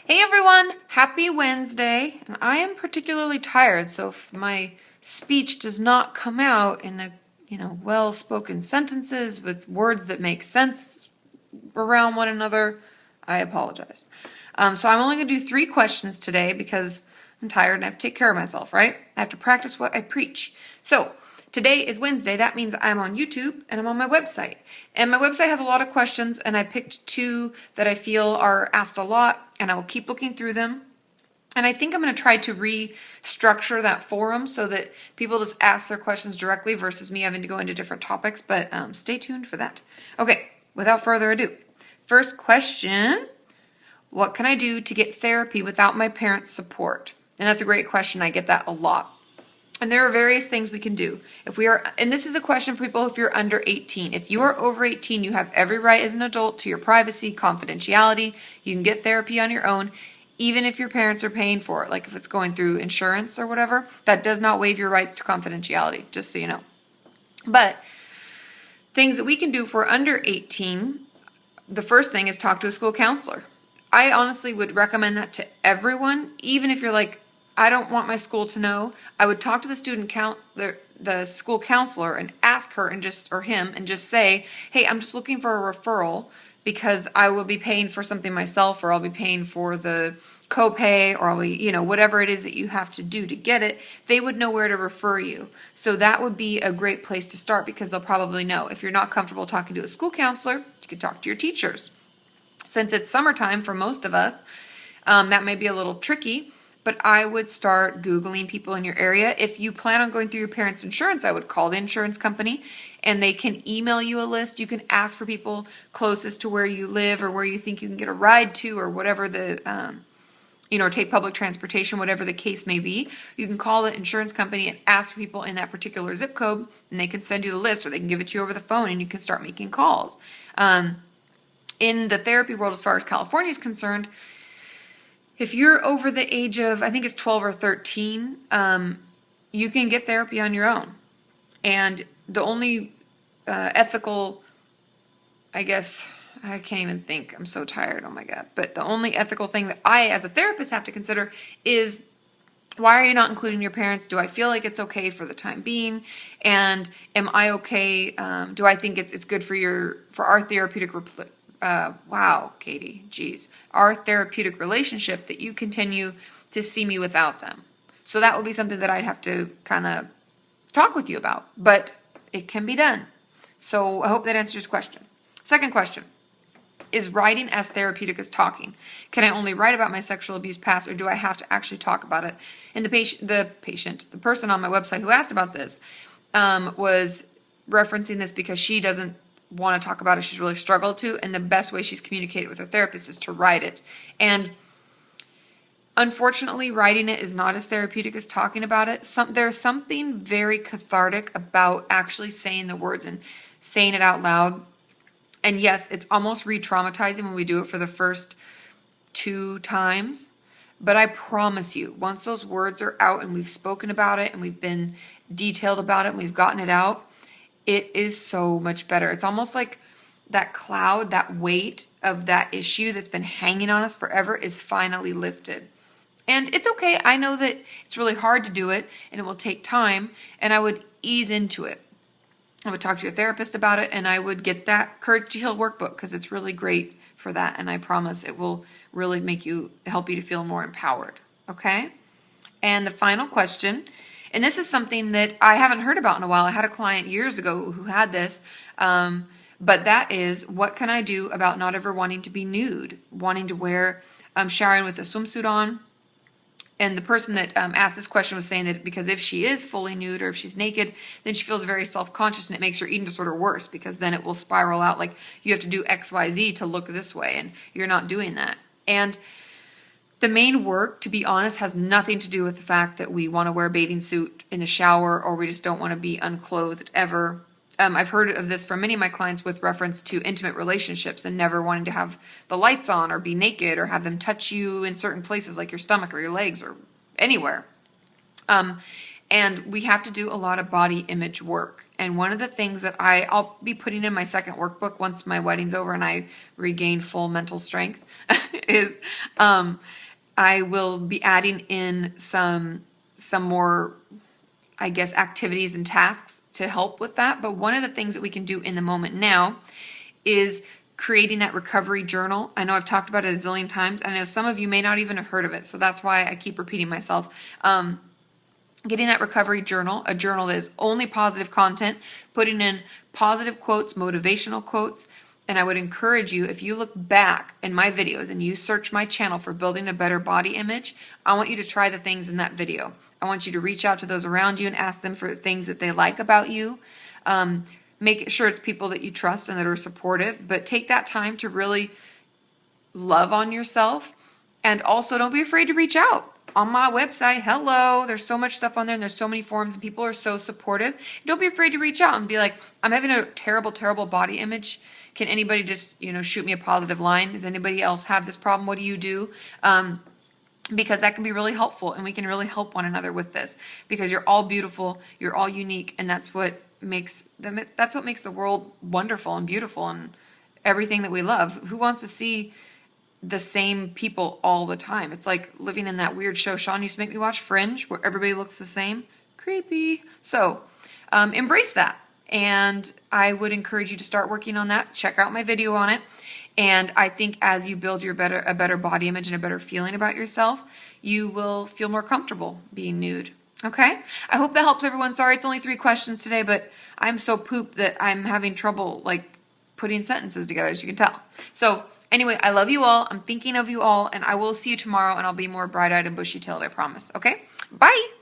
Hey everyone, happy Wednesday. And I am particularly tired, so if my speech does not come out in well-spoken sentences with words that make sense around one another, I apologize. So I'm only going to do 3 questions today because I'm tired and I have to take care of myself, right? I have to practice what I preach. So today is Wednesday. That means I'm on YouTube and I'm on my website. And my website has a lot of questions, and I picked 2 that I feel are asked a lot, and I will keep looking through them. And I think I'm going to try to restructure that forum so that people just ask their questions directly versus me having to go into different topics, but stay tuned for that. Okay, without further ado, first question, what can I do to get therapy without my parents' support? And that's a great question. I get that a lot. And there are various things we can do. And this is a question for people if you're under 18. If you are over 18, you have every right as an adult to your privacy, confidentiality. You can get therapy on your own, even if your parents are paying for it, like if it's going through insurance or whatever. That does not waive your rights to confidentiality, just so you know. But things that we can do if we're under 18, the first thing is talk to a school counselor. I honestly would recommend that to everyone, even if you're like, I don't want my school to know. I would talk to the school counselor and ask her or him and just say, hey, I'm just looking for a referral because I will be paying for something myself, or I'll be paying for the copay, or I'll be, whatever it is that you have to do to get it. They would know where to refer you. So that would be a great place to start because they'll probably know. If you're not comfortable talking to a school counselor, you could talk to your teachers. Since it's summertime for most of us, that may be a little tricky. But I would start Googling people in your area. If you plan on going through your parents' insurance, I would call the insurance company and they can email you a list. You can ask for people closest to where you live or where you think you can get a ride to, or whatever take public transportation, whatever the case may be. You can call the insurance company and ask for people in that particular zip code, and they can send you the list, or they can give it to you over the phone and you can start making calls. In the therapy world, as far as California is concerned, if you're over the age of, I think it's 12 or 13, you can get therapy on your own. And the only ethical, I can't even think. I'm so tired. Oh my God. But the only ethical thing that I, as a therapist, have to consider is, why are you not including your parents? Do I feel like it's okay for the time being? And am I okay? Do I think it's good for our therapeutic wow, Katie, geez, our therapeutic relationship that you continue to see me without them? So that would be something that I'd have to kind of talk with you about, but it can be done. So I hope that answers your question. Second question, is writing as therapeutic as talking? Can I only write about my sexual abuse past, or do I have to actually talk about it? And the person on my website who asked about this was referencing this because she doesn't want to talk about it. She's really struggled to, and the best way she's communicated with her therapist is to write it. And unfortunately, writing it is not as therapeutic as talking about it. There's something very cathartic about actually saying the words and saying it out loud. And yes, it's almost re-traumatizing when we do it for the first 2 times. But I promise you, once those words are out and we've spoken about it and we've been detailed about it and we've gotten it out, it is so much better. It's almost like that cloud, that weight of that issue that's been hanging on us forever is finally lifted. And it's okay. I know that it's really hard to do it and it will take time, and I would ease into it. I would talk to your therapist about it, and I would get that Courage to Heal workbook because it's really great for that, and I promise it will really help you to feel more empowered. Okay? And the final question, and this is something that I haven't heard about in a while. I had a client years ago who had this, but that is, what can I do about not ever wanting to be nude, wanting to wear, showering with a swimsuit on? And the person that asked this question was saying that because if she is fully nude or if she's naked, then she feels very self-conscious, and it makes her eating disorder worse because then it will spiral out like you have to do X, Y, Z to look this way, and you're not doing that. And the main work, to be honest, has nothing to do with the fact that we want to wear a bathing suit in the shower or we just don't want to be unclothed ever. I've heard of this from many of my clients with reference to intimate relationships and never wanting to have the lights on or be naked or have them touch you in certain places like your stomach or your legs or anywhere. And we have to do a lot of body image work. And one of the things that I'll be putting in my second workbook once my wedding's over and I regain full mental strength is I will be adding in some more, I guess, activities and tasks to help with that. But one of the things that we can do in the moment now is creating that recovery journal. I know I've talked about it a zillion times. I know some of you may not even have heard of it, so that's why I keep repeating myself. Getting that recovery journal, a journal that is only positive content, putting in positive quotes, motivational quotes. And I would encourage you, if you look back in my videos and you search my channel for building a better body image, I want you to try the things in that video. I want you to reach out to those around you and ask them for things that they like about you. Make sure it's people that you trust and that are supportive, but take that time to really love on yourself. And also don't be afraid to reach out. On my website, hello, there's so much stuff on there and there's so many forums and people are so supportive. Don't be afraid to reach out and be like, I'm having a terrible, terrible body image. Can anybody just, shoot me a positive line? Does anybody else have this problem? What do you do? Because that can be really helpful and we can really help one another with this because you're all beautiful, you're all unique, and that's what makes the world wonderful and beautiful and everything that we love. Who wants to see the same people all the time? It's like living in that weird show Sean used to make me watch, Fringe, where everybody looks the same. Creepy. So embrace that. And I would encourage you to start working on that. Check out my video on it. And I think as you build a better body image and a better feeling about yourself, you will feel more comfortable being nude. Okay? I hope that helps everyone. Sorry, it's only 3 questions today, but I'm so pooped that I'm having trouble putting sentences together, as you can tell. So anyway, I love you all. I'm thinking of you all, and I will see you tomorrow, and I'll be more bright-eyed and bushy-tailed, I promise. Okay? Bye!